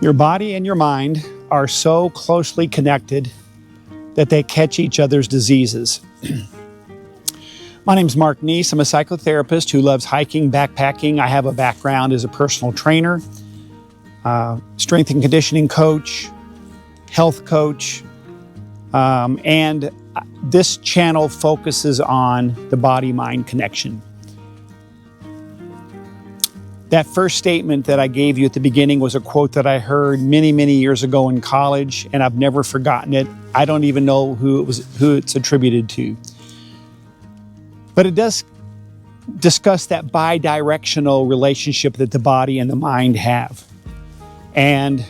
Your body and your mind are so closely connected that they catch each other's diseases. My name's Mark Neese. I'm a psychotherapist who loves hiking, backpacking. I have a background as a personal trainer, strength and conditioning coach, health coach, and this channel focuses on the body-mind connection. That first statement that I gave you at the beginning was a quote that I heard many, many years ago in college, and I've never forgotten it. I don't even know who it's attributed to. But it does discuss that bi-directional relationship that the body and the mind have. And,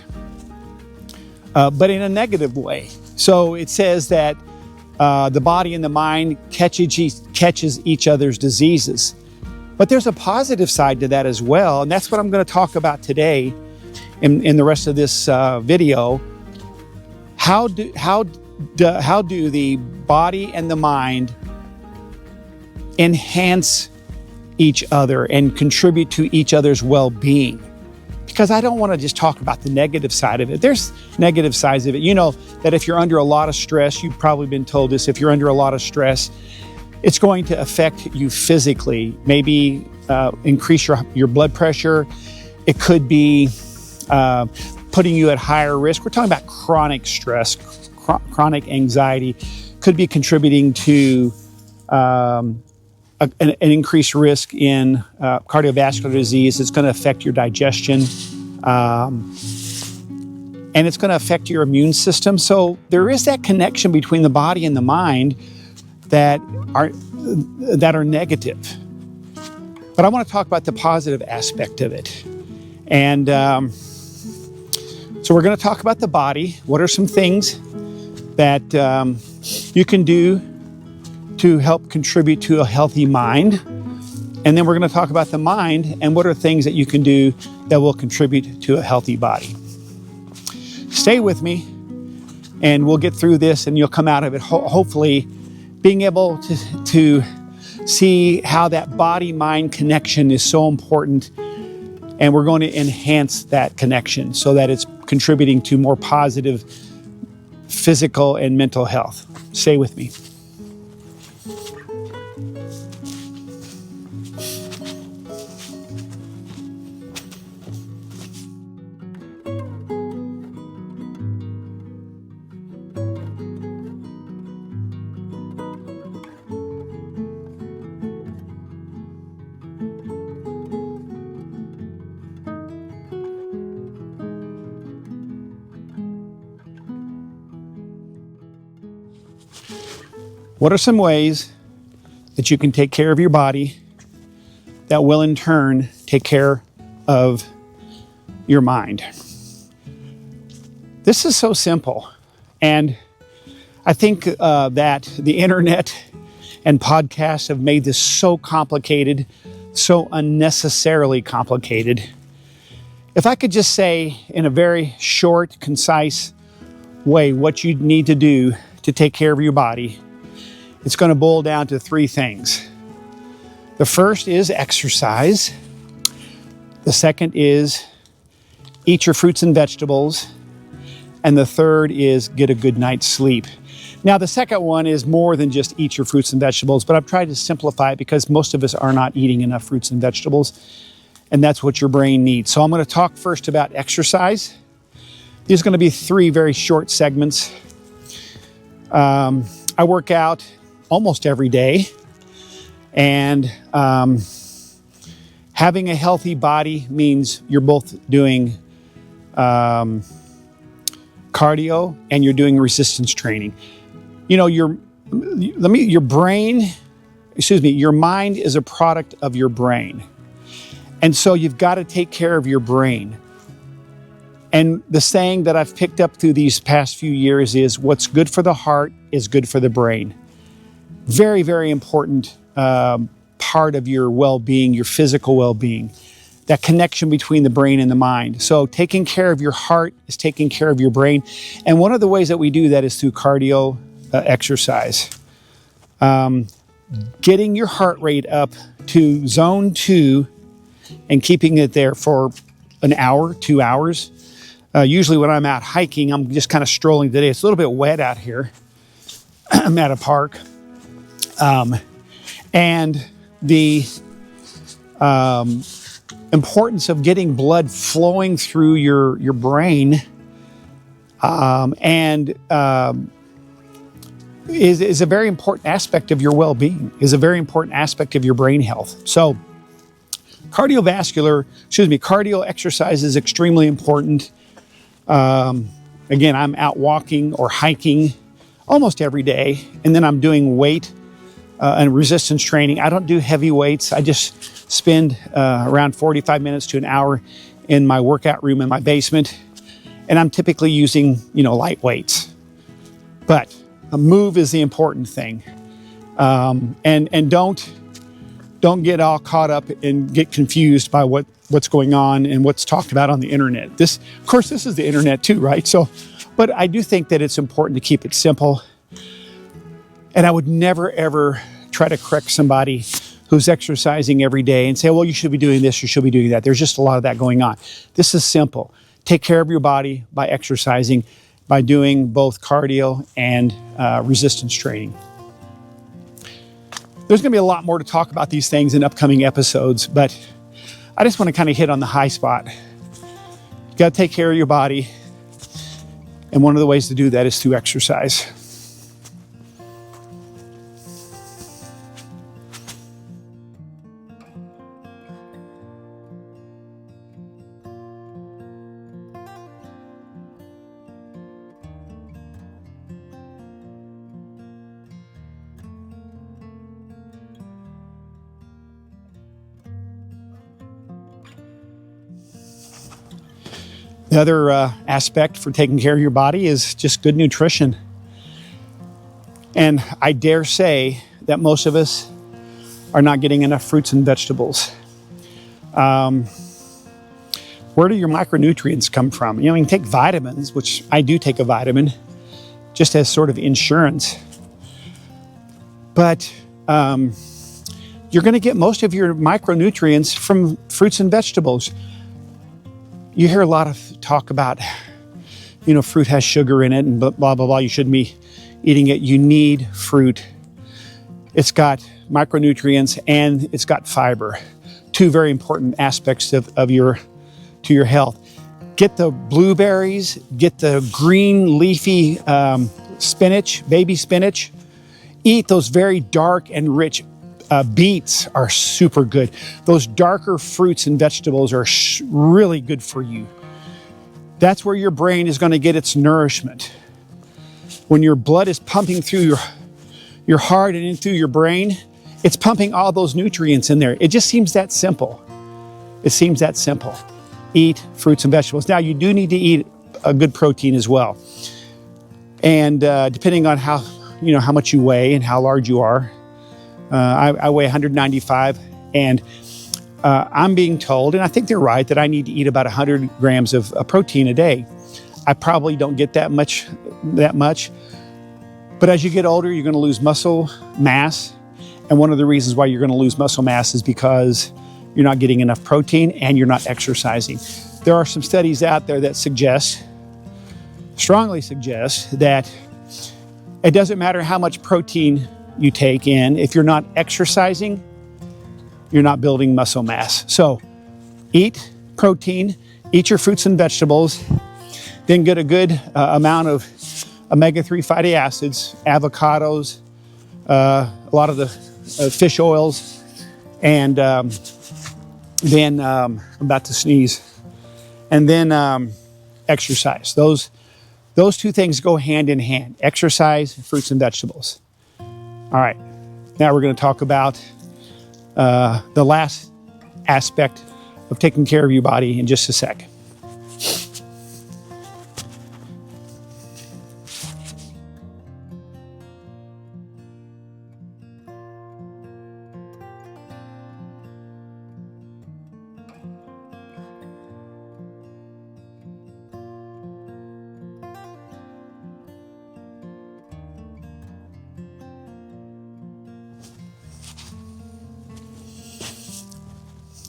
but in a negative way. So it says that the body and the mind catches each other's diseases. But there's a positive side to that as well, and that's what I'm going to talk about today in the rest of this video. How do the body and the mind enhance each other and contribute to each other's well-being? Because I don't want to just talk about the negative side of it. There's negative sides of it. You know that if you're under a lot of stress, you've probably been told this, if you're under a lot of stress, it's going to affect you physically, maybe increase your blood pressure. It could be putting you at higher risk. We're talking about chronic stress, chronic anxiety, could be contributing to an increased risk in cardiovascular disease. It's going to affect your digestion, and it's going to affect your immune system. So there is that connection between the body and the mind that are negative. But I want to talk about the positive aspect of it. And so we're going to talk about the body. What are some things that you can do to help contribute to a healthy mind? And then we're going to talk about the mind and what are things that you can do that will contribute to a healthy body. Stay with me and we'll get through this and you'll come out of it hopefully being able to see how that body-mind connection is so important, and we're going to enhance that connection so that it's contributing to more positive physical and mental health. Stay with me. What are some ways that you can take care of your body that will in turn take care of your mind? This is so simple. And I think that the internet and podcasts have made this so complicated, so unnecessarily complicated. If I could just say in a very short, concise way what you need to do to take care of your body, it's going to boil down to three things. The first is exercise. The second is eat your fruits and vegetables. And the third is get a good night's sleep. Now, the second one is more than just eat your fruits and vegetables, but I've tried to simplify it because most of us are not eating enough fruits and vegetables, and that's what your brain needs. So I'm going to talk first about exercise. These are going to be three very short segments. I work out almost every day, and having a healthy body means you're both doing cardio and you're doing resistance training. You know, your mind is a product of your brain, and so you've got to take care of your brain. And the saying that I've picked up through these past few years is, what's good for the heart is good for the brain. Very, very important part of your well-being, your physical well-being, that connection between the brain and the mind. So taking care of your heart is taking care of your brain. And one of the ways that we do that is through cardio exercise. Getting your heart rate up to zone 2 and keeping it there for an hour, 2 hours. Usually when I'm out hiking, I'm just kind of strolling today. It's a little bit wet out here. I'm at a park. And the importance of getting blood flowing through your brain is a very important aspect of your well-being, is a very important aspect of your brain health. So cardio exercise is extremely important. Again, I'm out walking or hiking almost every day, and then I'm doing weight and resistance training. I don't do heavy weights. I just spend around 45 minutes to an hour in my workout room in my basement, and I'm typically using, light weights. But a move is the important thing, and don't get all caught up and get confused by what's going on and what's talked about on the internet. This is the internet too, right? So, but I do think that it's important to keep it simple. And I would never, ever try to correct somebody who's exercising every day and say, well, you should be doing this, you should be doing that. There's just a lot of that going on. This is simple. Take care of your body by exercising, by doing both cardio and resistance training. There's going to be a lot more to talk about these things in upcoming episodes, but I just want to kind of hit on the high spot. You got to take care of your body. And one of the ways to do that is through exercise. The other aspect for taking care of your body is just good nutrition. And I dare say that most of us are not getting enough fruits and vegetables. Where do your micronutrients come from? You can take vitamins, which I do take a vitamin, just as sort of insurance. But you're going to get most of your micronutrients from fruits and vegetables. You hear a lot of talk about, fruit has sugar in it and blah, blah, blah. You shouldn't be eating it. You need fruit. It's got micronutrients and it's got fiber. Two very important aspects of your health. Get the blueberries, get the green leafy spinach, baby spinach. Eat those very dark and rich beets are super good. Those darker fruits and vegetables are really good for you. That's where your brain is going to get its nourishment. When your blood is pumping through your heart and in through your brain, it's pumping all those nutrients in there. It just seems that simple. It seems that simple. Eat fruits and vegetables. Now, you do need to eat a good protein as well. And depending on how much you weigh and how large you are, I weigh 195, and I'm being told, and I think they're right, that I need to eat about 100 grams of protein a day. I probably don't get that much, but as you get older, you're going to lose muscle mass, and one of the reasons why you're going to lose muscle mass is because you're not getting enough protein and you're not exercising. There are some studies out there that strongly suggest that it doesn't matter how much protein you take in. If you're not exercising, you're not building muscle mass. So eat protein, eat your fruits and vegetables, then get a good amount of omega-3 fatty acids, avocados, a lot of the fish oils, and then I'm about to sneeze, and then exercise. Those two things go hand in hand, exercise, fruits and vegetables. All right, now we're going to talk about the last aspect of taking care of your body in just a sec.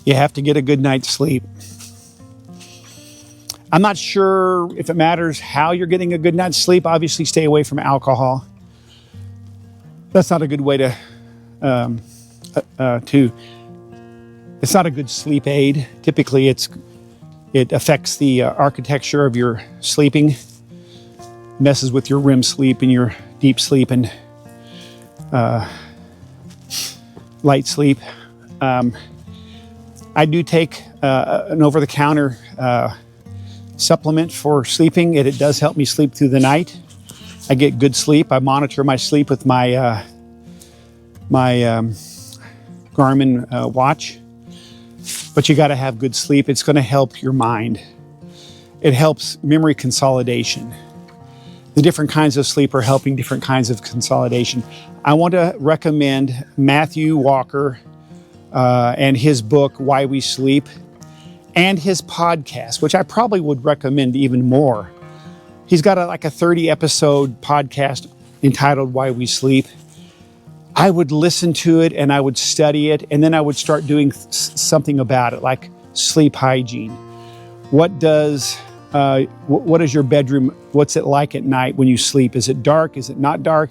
You have to get a good night's sleep. I'm not sure if it matters how you're getting a good night's sleep. Obviously, stay away from alcohol. That's not a good way to it's not a good sleep aid. Typically, it affects the architecture of your sleeping, messes with your REM sleep and your deep sleep and light sleep. I do take an over-the-counter supplement for sleeping. It does help me sleep through the night. I get good sleep. I monitor my sleep with my Garmin watch. But you got to have good sleep. It's going to help your mind. It helps memory consolidation. The different kinds of sleep are helping different kinds of consolidation. I want to recommend Matthew Walker and his book, Why We Sleep, and his podcast, which I probably would recommend even more. He's got a 30-episode podcast entitled Why We Sleep. I would listen to it and I would study it, and then I would start doing something about it, like sleep hygiene. What is your bedroom? What's it like at night when you sleep? Is it dark? Is it not dark?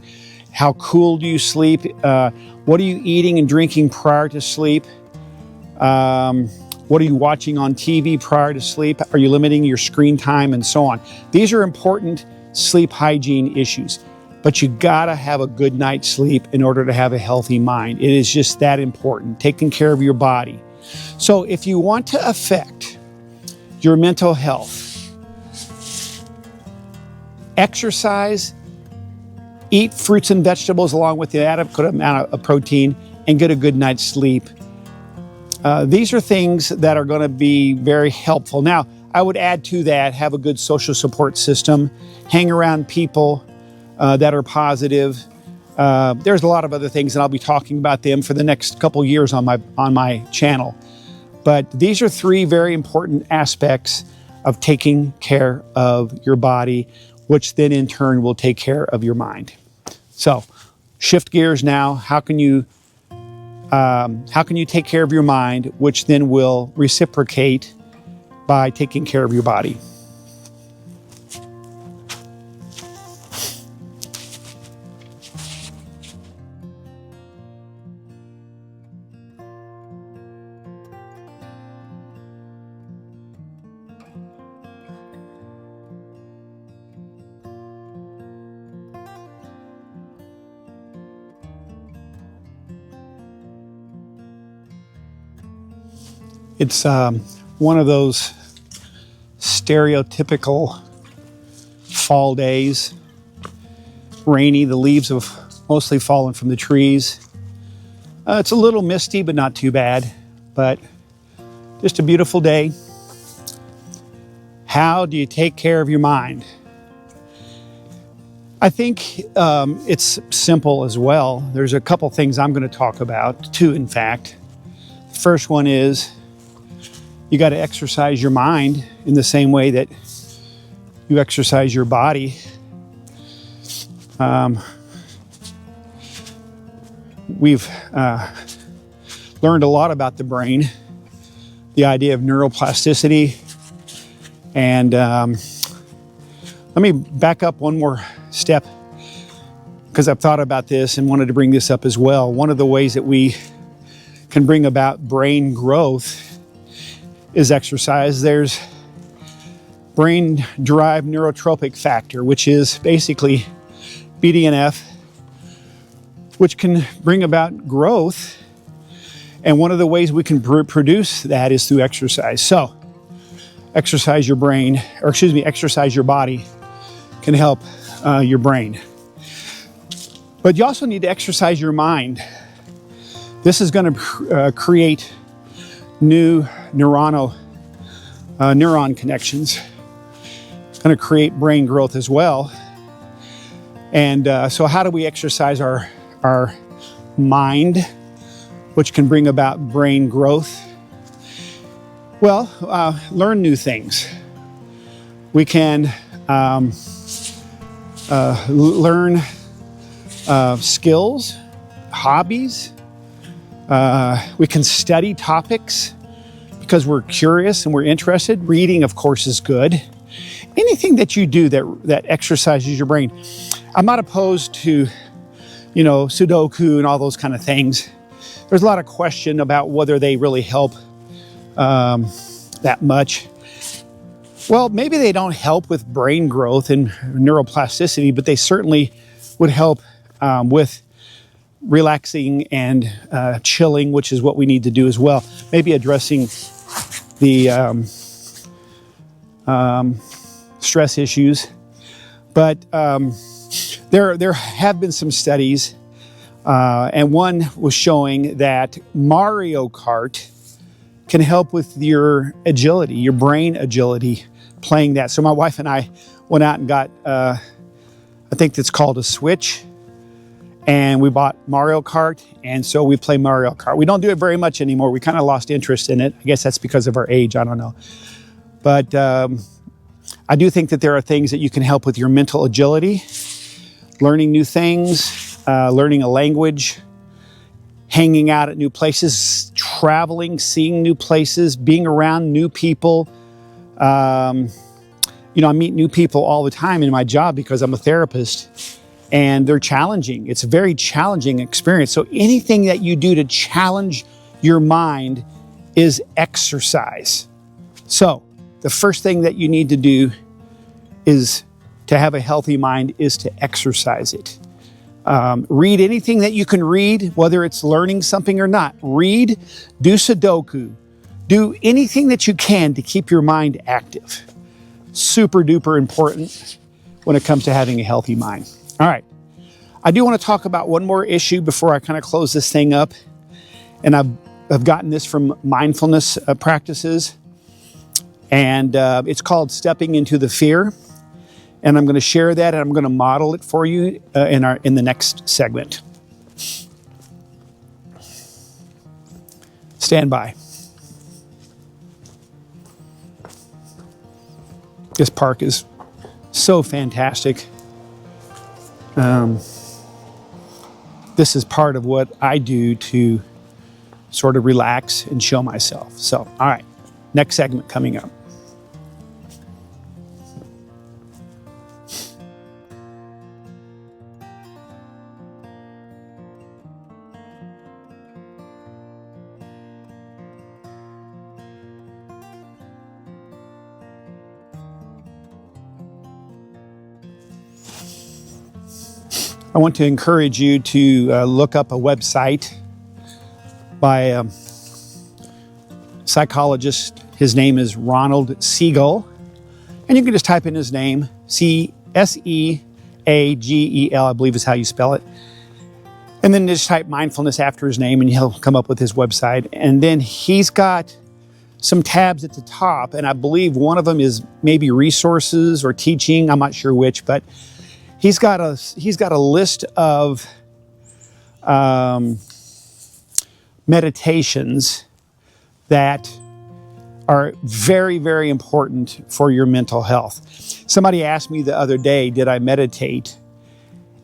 How cool do you sleep? What are you eating and drinking prior to sleep? What are you watching on TV prior to sleep? Are you limiting your screen time and so on? These are important sleep hygiene issues. But you gotta have a good night's sleep in order to have a healthy mind. It is just that important, taking care of your body. So if you want to affect your mental health, exercise, eat fruits and vegetables along with the adequate amount of protein, and get a good night's sleep. These are things that are gonna be very helpful. Now, I would add to that, have a good social support system, hang around people that are positive. There's a lot of other things, and I'll be talking about them for the next couple years on my channel. But these are three very important aspects of taking care of your body, which then in turn will take care of your mind. So, shift gears now. How can you take care of your mind, which then will reciprocate by taking care of your body? It's one of those stereotypical fall days. Rainy, the leaves have mostly fallen from the trees. It's a little misty, but not too bad. But just a beautiful day. How do you take care of your mind? I think it's simple as well. There's a couple things I'm going to talk about, two in fact. The first one is you got to exercise your mind in the same way that you exercise your body. We've learned a lot about the brain, the idea of neuroplasticity. And let me back up one more step, because I've thought about this and wanted to bring this up as well. One of the ways that we can bring about brain growth is exercise. There's brain-derived neurotropic factor, which is basically BDNF, which can bring about growth. And one of the ways we can produce that is through exercise. So exercise your brain, or excuse me, exercise your body can help your brain. But you also need to exercise your mind. This is going to create new neuron connections. It's going to create brain growth as well. And so how do we exercise our mind, which can bring about brain growth? Well, learn new things. We can learn skills, hobbies. We can study topics, because we're curious and we're interested. Reading, of course, is good. Anything that you do that exercises your brain. I'm not opposed to, Sudoku and all those kind of things. There's a lot of question about whether they really help that much. Well, maybe they don't help with brain growth and neuroplasticity, but they certainly would help with relaxing and chilling, which is what we need to do as well. Maybe addressing the stress issues. But there have been some studies, and one was showing that Mario Kart can help with your agility, your brain agility, playing that. So my wife and I went out and got, I think it's called a Switch, and we bought Mario Kart, and so we play Mario Kart. We don't do it very much anymore. We kind of lost interest in it. I guess that's because of our age. I don't know. But I do think that there are things that you can help with your mental agility, learning new things, learning a language, hanging out at new places, traveling, seeing new places, being around new people. I meet new people all the time in my job because I'm a therapist, and they're challenging. It's a very challenging experience. So anything that you do to challenge your mind is exercise. So the first thing that you need to do is to have a healthy mind is to exercise it. Read anything that you can read, whether it's learning something or not. Read, do Sudoku, do anything that you can to keep your mind active. Super duper important when it comes to having a healthy mind. All right. I do want to talk about one more issue before I kind of close this thing up. And I've gotten this from mindfulness practices. And it's called stepping into the fear. And I'm going to share that, and I'm going to model it for you in the next segment. Stand by. This park is so fantastic. This is part of what I do to sort of relax and show myself. So, all right, next segment coming up. I want to encourage you to look up a website by a psychologist. His name is Ronald Siegel. And you can just type in his name, Seagel, I believe is how you spell it. And then just type mindfulness after his name and he'll come up with his website. And then he's got some tabs at the top. And I believe one of them is maybe resources or teaching. I'm not sure which, but he's got a list of meditations that are very, very important for your mental health. Somebody asked me the other day, did I meditate?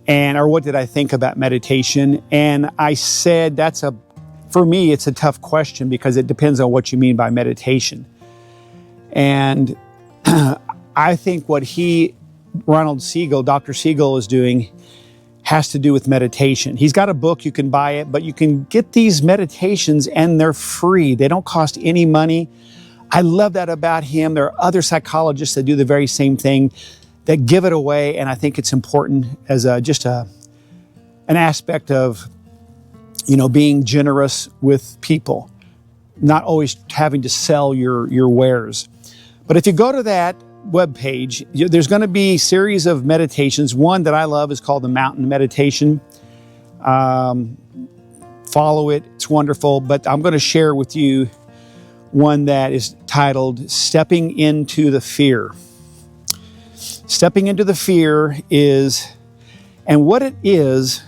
Or what did I think about meditation? And I said, for me, it's a tough question because it depends on what you mean by meditation. And I think what Ronald Siegel, Dr. Siegel is doing has to do with meditation. He's got a book, you can buy it, but you can get these meditations and they're free. They don't cost any money. I love that about him. There are other psychologists that do the very same thing, that give it away, and I think it's important as an aspect of, being generous with people, not always having to sell your wares. But if you go to that webpage, there's going to be a series of meditations. One that I love is called the Mountain Meditation. Follow it, it's wonderful. But I'm going to share with you one that is titled Stepping into the Fear. Stepping into the fear and what it is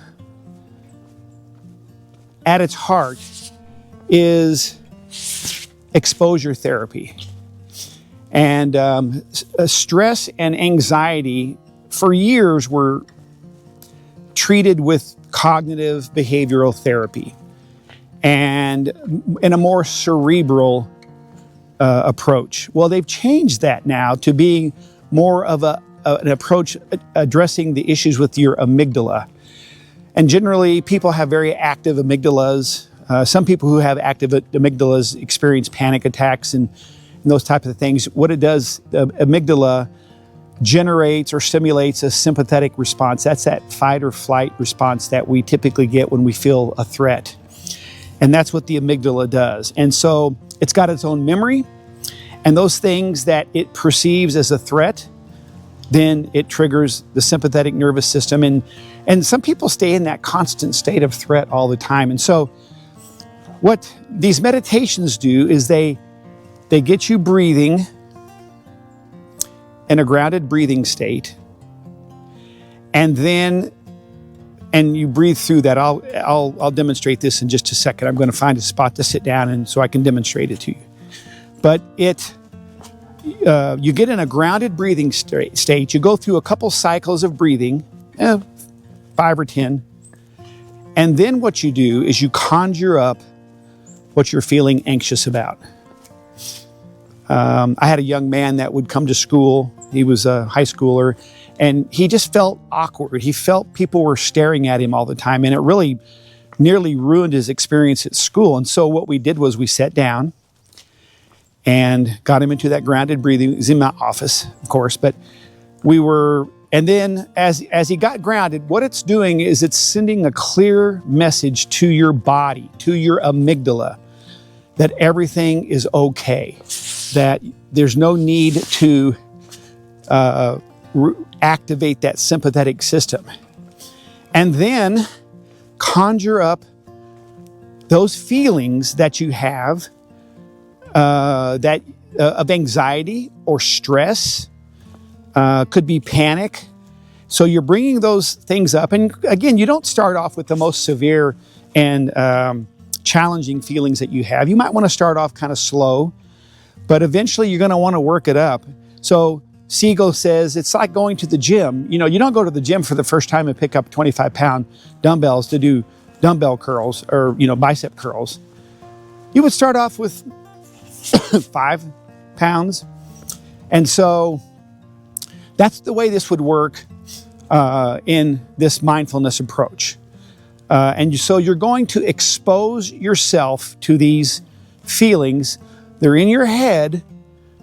at its heart is exposure therapy. And stress and anxiety for years were treated with cognitive behavioral therapy and in a more cerebral approach. Well, they've changed that now to being more of an approach addressing the issues with your amygdala. And generally, people have very active amygdalas. Some people who have active amygdalas experience panic attacks and those types of things. What it does, the amygdala generates or stimulates a sympathetic response. That's that fight or flight response that we typically get when we feel a threat. And that's what the amygdala does. And so it's got its own memory, and those things that it perceives as a threat, then it triggers the sympathetic nervous system. And some people stay in that constant state of threat all the time. And so what these meditations do is they get you breathing in a grounded breathing state, and you breathe through that. I'll demonstrate this in just a second. I'm going to find a spot to sit down and so I can demonstrate it to you. But you get in a grounded breathing state. You go through a couple cycles of breathing, 5 or 10, and then what you do is you conjure up what you're feeling anxious about. I had a young man that would come to school. He was a high schooler, and he just felt awkward. He felt people were staring at him all the time, and it really nearly ruined his experience at school. And so what we did was we sat down and got him into that grounded breathing. He was in my office, of course, but and then as he got grounded, what it's doing is it's sending a clear message to your body, to your amygdala, that everything is okay, that there's no need to activate that sympathetic system. And then conjure up those feelings that you have of anxiety or stress, could be panic. So you're bringing those things up. And again, you don't start off with the most severe and challenging feelings that you have. You might want to start off kind of slow, but eventually you're going to want to work it up. So Siegel says it's like going to the gym. You don't go to the gym for the first time and pick up 25-pound dumbbells to do dumbbell curls or, bicep curls. You would start off with 5 pounds. And so that's the way this would work in this mindfulness approach. So you're going to expose yourself to these feelings. They're in your head,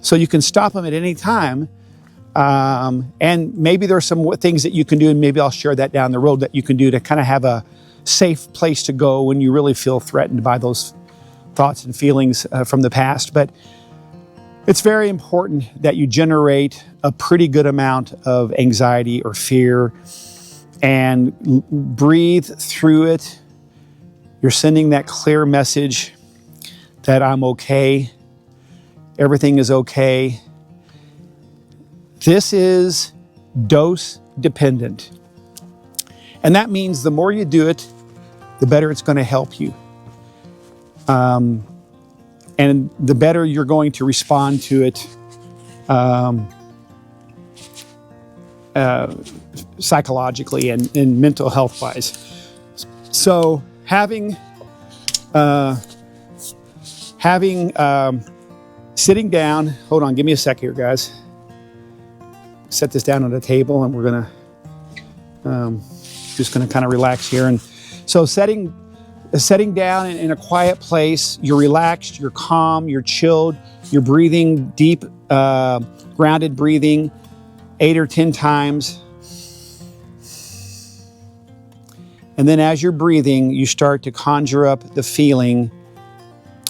so you can stop them at any time. And maybe there are some things that you can do, and maybe I'll share that down the road, that you can do to kind of have a safe place to go when you really feel threatened by those thoughts and feelings from the past. But it's very important that you generate a pretty good amount of anxiety or fear and breathe through it. You're sending that clear message that I'm okay. Everything is okay. This is dose dependent. And that means the more you do it, the better it's going to help you. And the better you're going to respond to it psychologically and mental health wise. So having sitting down, hold on, give me a sec here, guys. Set this down on the table, and we're gonna just gonna kind of relax here. And so setting down in a quiet place, you're relaxed, you're calm, you're chilled, you're breathing deep, grounded breathing 8 or 10 times. And then as you're breathing, you start to conjure up the feeling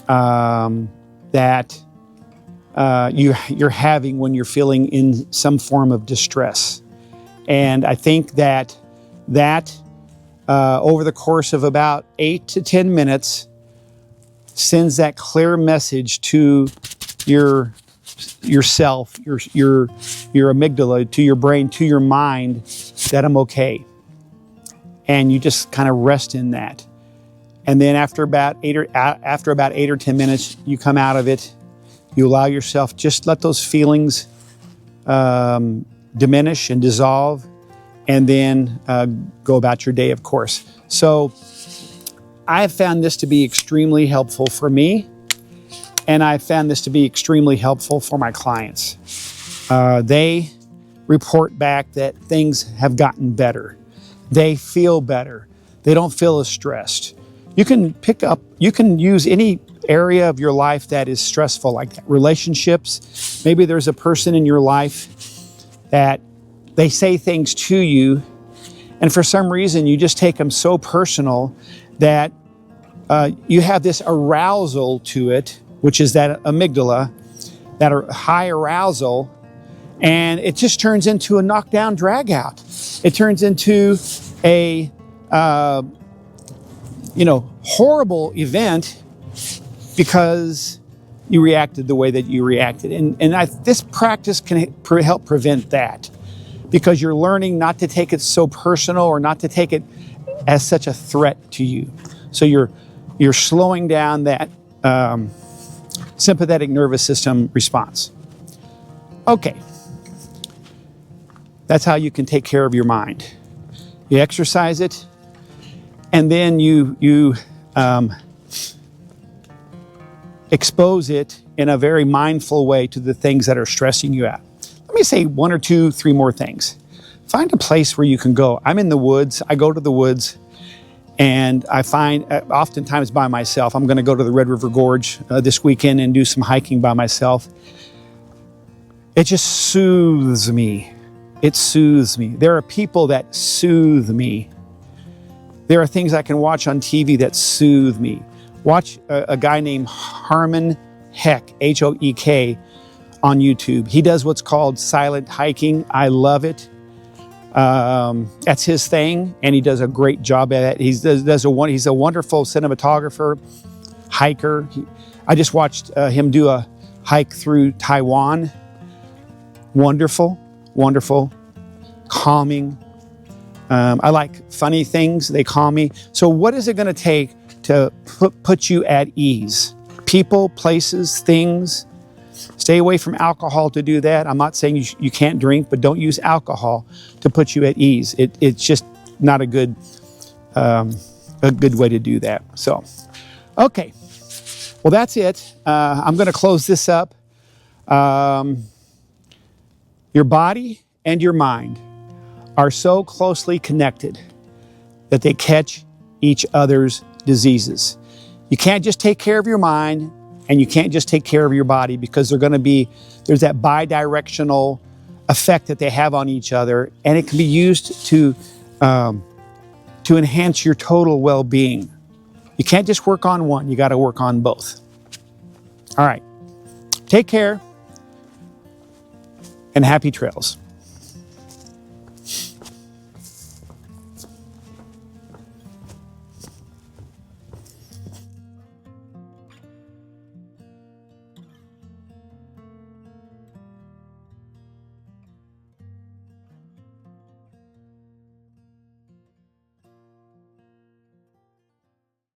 that you're having when you're feeling in some form of distress. And I think that over the course of about 8 to 10 minutes sends that clear message to yourself, your amygdala, to your brain, to your mind, that I'm okay. And you just kind of rest in that. And then after about 8 or 10 minutes, you come out of it. You allow yourself, just let those feelings diminish and dissolve, and then go about your day, of course. So I have found this to be extremely helpful for me. and I found this to be extremely helpful for my clients. They report back that things have gotten better. They feel better. They don't feel as stressed. You can use any area of your life that is stressful, like that. Relationships. Maybe there's a person in your life that they say things to you, and for some reason you just take them so personal that you have this arousal to it, which is that amygdala, that high arousal, and it just turns into a knockdown drag out. It turns into a horrible event because you reacted the way that you reacted. And this practice can help prevent that, because you're learning not to take it so personal or not to take it as such a threat to you. So you're slowing down that sympathetic nervous system response. Okay. That's how you can take care of your mind. You exercise it, and then you expose it in a very mindful way to the things that are stressing you out. Let me say 1 or 2, 3 more things. Find a place where you can go. I'm in the woods. I go to the woods, and I find, oftentimes by myself, I'm going to go to the Red River Gorge this weekend and do some hiking by myself. It just soothes me. It soothes me. There are people that soothe me. There are things I can watch on TV that soothe me. Watch a guy named Harmon Heck, H-O-E-K, on YouTube. He does what's called silent hiking. I love it. That's his thing, and he does a great job at it. He's a wonderful cinematographer, hiker. I just watched him do a hike through Taiwan. Wonderful, calming. I like funny things. They calm me. So what is it going to take to put you at ease? People, places, things. Stay away from alcohol to do that. I'm not saying you can't drink, but don't use alcohol to put you at ease. It's just not a good way to do that. So, okay. Well, that's it. I'm going to close this up. Your body and your mind are so closely connected that they catch each other's diseases. You can't just take care of your mind, and you can't just take care of your body, because there's that bi-directional effect that they have on each other, and it can be used to enhance your total well-being. You can't just work on one, you got to work on both. All right, take care, and happy trails.